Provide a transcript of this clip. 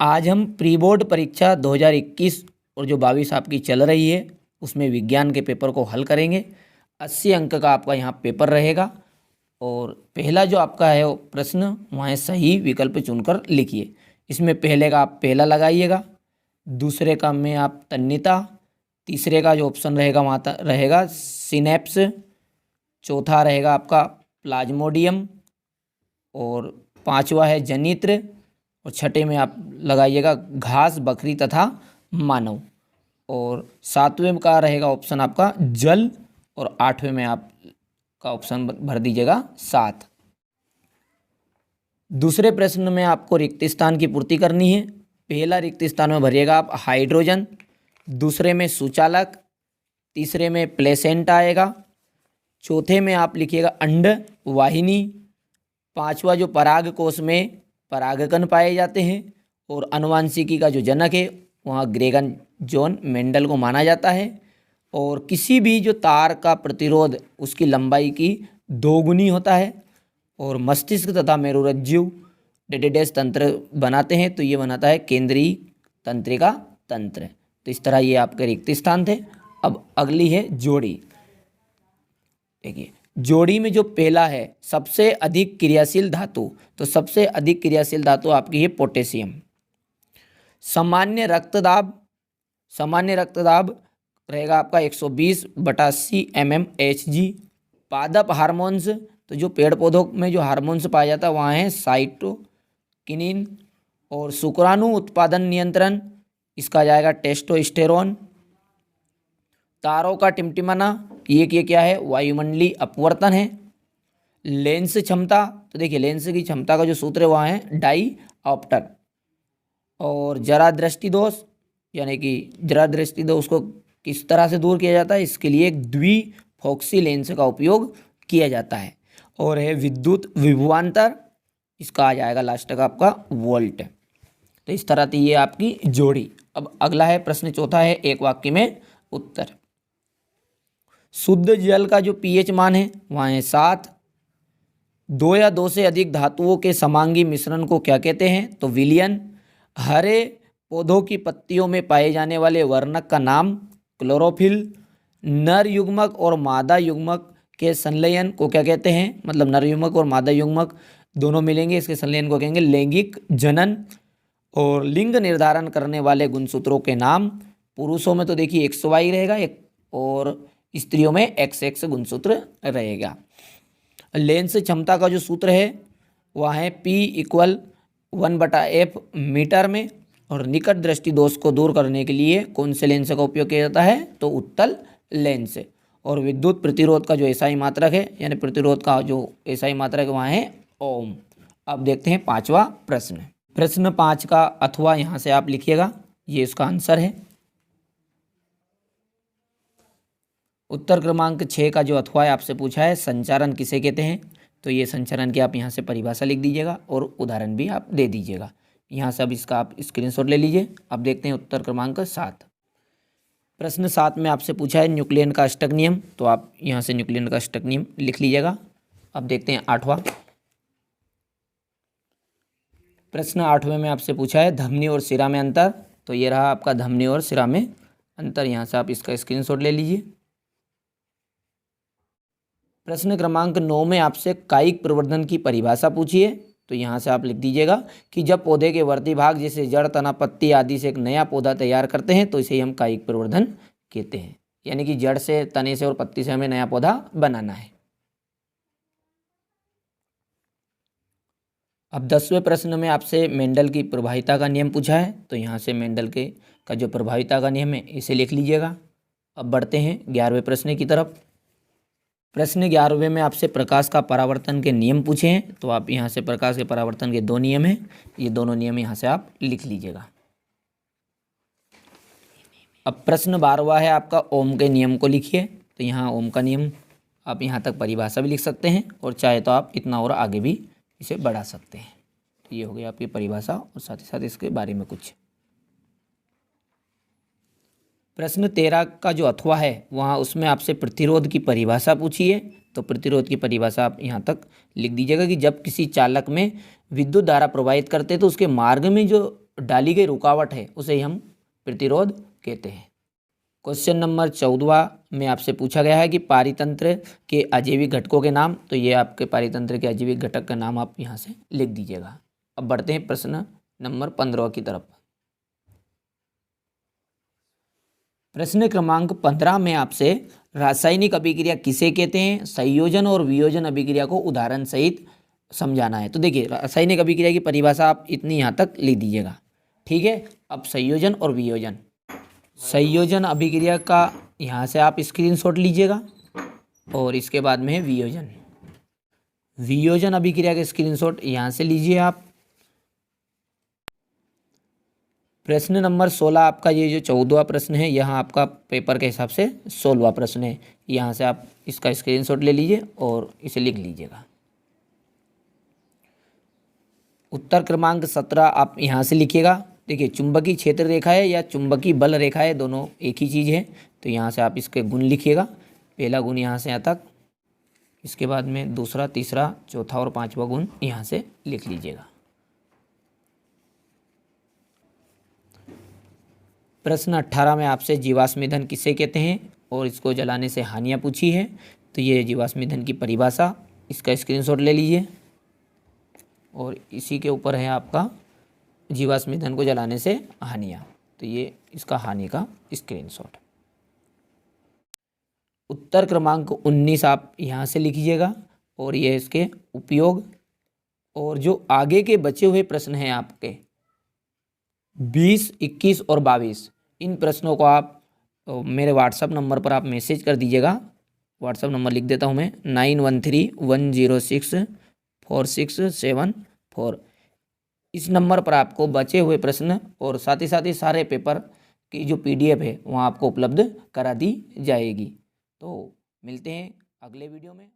आज हम pre board परीक्षा 2021 और जो 22 आपकी चल रही है उसमें विज्ञान के पेपर को हल करेंगे। 80 अंक का आपका यहाँ पेपर रहेगा और पहला जो आपका है वो प्रश्न वहाँ सही विकल्प चुनकर लिखिए। इसमें पहले का आप पहला लगाइएगा, दूसरे का में आप तन्यता, तीसरे का जो ऑप्शन रहेगा वहाँ रहेगा सिनेप्स, चौथा रहेगा आपका प्लाज्मोडियम और पांचवा है जनित्र और छठे में आप लगाइएगा घास, बकरी तथा मानव और सातवें का रहेगा ऑप्शन आपका जल और आठवें में आप का ऑप्शन भर दीजिएगा 7। दूसरे प्रश्न में आपको रिक्त स्थान की पूर्ति करनी है। पहला रिक्त स्थान में भरिएगा आप हाइड्रोजन, दूसरे में सुचालक, तीसरे में प्लेसेंटा आएगा, चौथे में आप लिखिएगा अंड वाहिनी, पांचवा जो पराग कोश में परागकण पाए जाते हैं और आनुवांशिकी का जो जनक है वहाँ ग्रेगन जॉन मेंडल को माना जाता है और किसी भी जो तार का प्रतिरोध उसकी लंबाई की 2 गुनी होता है और मस्तिष्क तथा मेरुरज्जु डेडेडेस तंत्र बनाते हैं तो ये बनाता है केंद्रीय तंत्रिका तंत्र। तो इस तरह ये आपके रिक्त स्थान थे। अब अगली है जोड़ी। देखिए जोड़ी में जो पहला है सबसे अधिक क्रियाशील धातु, तो सबसे अधिक क्रियाशील धातु आपकी है पोटेशियम। सामान्य रक्तदाब रहेगा आपका 120/80 mmHg। पादप हार्मोन्स, तो जो पेड़ पौधों में जो हार्मोन्स पाया जाता है वहाँ है साइटोकिनिन और शुक्राणु उत्पादन नियंत्रण, इसका जाएगा टेस्टोस्टेरोन। तारों का टिमटिमाना, ये क्या है, वायुमंडलीय अपवर्तन है। लेंस क्षमता, तो देखिए लेंस की क्षमता का जो सूत्र है वहाँ है डाईऑप्टर। और जरा दृष्टि दोष, यानी कि जरा दृष्टि दोष को किस तरह से दूर किया जाता है, इसके लिए एक द्विफोक्सी लेंस का उपयोग किया जाता है। और है विद्युत विभवांतर, इसका आ जाएगा लास्ट का आपका वोल्ट। तो इस तरह थी ये आपकी जोड़ी। अब अगला है प्रश्न चौथा है एक वाक्य में उत्तर। शुद्ध जल का जो पीएच मान है वहाँ है 7। 2 या 2 से अधिक धातुओं के समांगी मिश्रण को क्या कहते हैं, तो विलयन। हरे पौधों की पत्तियों में पाए जाने वाले वर्णक का नाम क्लोरोफिल। नर युग्मक और मादा युग्मक के संलयन को क्या कहते हैं, मतलब नर युग्मक और मादा युग्मक दोनों मिलेंगे, इसके संलयन को कहेंगे लैंगिक जनन। और लिंग निर्धारण करने वाले गुणसूत्रों के नाम, पुरुषों में तो देखिए XY रहेगा एक और स्त्रियों में XX गुणसूत्र रहेगा। लेंस क्षमता का जो सूत्र है वह है P = 1/f मीटर में। और निकट दृष्टि दोष को दूर करने के लिए कौन से लेंस का उपयोग किया जाता है, तो उत्तल लेंस। और विद्युत प्रतिरोध का जो एसआई मात्रक है, यानी प्रतिरोध का जो एसआई मात्रक है वहाँ है ओम। अब देखते हैं पांचवा प्रश्न। प्रश्न 5 का अथवा यहाँ से आप लिखिएगा, ये इसका आंसर है। उत्तर क्रमांक 6 का जो अथवा है आपसे पूछा है संचारण किसे कहते हैं, तो ये संचारण की आप यहाँ से परिभाषा लिख दीजिएगा और उदाहरण भी आप दे दीजिएगा। यहाँ से अब इसका आप स्क्रीनशॉट ले लीजिए। अब देखते हैं उत्तर क्रमांक 7। प्रश्न 7 में आपसे पूछा है न्यूक्लियन का अष्टक नियम, तो आप यहाँ से न्यूक्लियन का अष्टक नियम लिख लीजिएगा। अब देखते हैं 8वां प्रश्न। 8वें में आपसे पूछा है धमनी और सिरा में अंतर, तो ये रहा आपका धमनी और सिरा में अंतर। यहाँ से आप इसका स्क्रीनशॉट ले लीजिए। प्रश्न क्रमांक 9 में आपसे कायिक प्रवर्धन की परिभाषा पूछी है, तो यहाँ से आप लिख दीजिएगा कि जब पौधे के वर्ती भाग जैसे जड़, तना, पत्ती आदि से एक नया पौधा तैयार करते हैं तो इसे ही हम कायिक प्रवर्धन कहते हैं। यानी कि जड़ से, तने से और पत्ती से हमें नया पौधा बनाना है। अब 10वें प्रश्न में आपसे मेंडल की प्रभाविता का नियम पूछा है, तो यहाँ से मेंडल के का जो प्रभाविता का नियम है इसे लिख लीजिएगा। अब बढ़ते हैं 11वें प्रश्न की तरफ। प्रश्न 11वें में आपसे प्रकाश का परावर्तन के नियम पूछे हैं, तो आप यहाँ से प्रकाश के परावर्तन के 2 नियम हैं, ये दोनों नियम यहाँ से आप लिख लीजिएगा। अब प्रश्न 12वां है आपका ओम के नियम को लिखिए, तो यहाँ ओम का नियम आप यहाँ तक परिभाषा भी लिख सकते हैं और चाहे तो आप इतना और आगे भी इसे बढ़ा सकते हैं। तो ये हो गई आपकी परिभाषा और साथ ही साथ इसके बारे में कुछ। प्रश्न 13 का जो अथवा है वहाँ उसमें आपसे प्रतिरोध की परिभाषा पूछी है, तो प्रतिरोध की परिभाषा आप यहाँ तक लिख दीजिएगा कि जब किसी चालक में विद्युत धारा प्रवाहित करते हैं तो उसके मार्ग में जो डाली गई रुकावट है उसे ही हम प्रतिरोध कहते हैं। क्वेश्चन नंबर 14 में आपसे पूछा गया है कि पारितंत्र के अजैविक घटकों के नाम। तो ये आपके पारितंत्र के अजैविक घटक का नाम आप यहाँ से लिख दीजिएगा। अब बढ़ते हैं प्रश्न नंबर 15 की तरफ। प्रश्न क्रमांक 15 में आपसे रासायनिक अभिक्रिया किसे कहते हैं, संयोजन और वियोजन अभिक्रिया को उदाहरण सहित समझाना है। तो देखिए रासायनिक अभिक्रिया की परिभाषा आप इतनी यहाँ तक लिख दीजिएगा, ठीक है। अब संयोजन और वियोजन, संयोजन अभिक्रिया का यहाँ से आप स्क्रीनशॉट लीजिएगा और इसके बाद में है वियोजन। वियोजन अभिक्रिया के स्क्रीनशॉट यहाँ से लीजिए आप। प्रश्न नंबर 16 आपका ये जो 14वां प्रश्न है, यहाँ आपका पेपर के हिसाब से 16वां प्रश्न है। यहाँ से आप इसका स्क्रीनशॉट ले लीजिए और इसे लिख लीजिएगा। उत्तर क्रमांक 17 आप यहाँ से लिखिएगा। देखिए चुंबकीय क्षेत्र रेखा है या चुंबकीय बल रेखा है, दोनों एक ही चीज़ है। तो यहाँ से आप इसके गुण लिखिएगा। पहला गुण यहाँ से यहाँ तक, इसके बाद में दूसरा, तीसरा, चौथा और पांचवा गुण यहाँ से लिख लीजिएगा। प्रश्न 18 में आपसे जीवाश्म ईंधन किसे कहते हैं और इसको जलाने से हानियाँ पूछी है। तो ये जीवाश्म ईंधन की परिभाषा, इसका स्क्रीनशॉट ले लीजिए और इसी के ऊपर है आपका जीवाश्म ईंधन को जलाने से हानियाँ। तो ये इसका हानि का स्क्रीनशॉट। उत्तर क्रमांक 19 आप यहाँ से लिखिएगा और ये इसके उपयोग। और जो आगे के बचे हुए प्रश्न हैं आपके 20, 21 और 22, इन प्रश्नों को आप मेरे व्हाट्सअप नंबर पर आप मैसेज कर दीजिएगा। व्हाट्सअप नंबर लिख देता हूँ मैं, 9131064674। इस नंबर पर आपको बचे हुए प्रश्न और साथ ही सारे पेपर की जो PDF है वहाँ आपको उपलब्ध करा दी जाएगी। तो मिलते हैं अगले वीडियो में।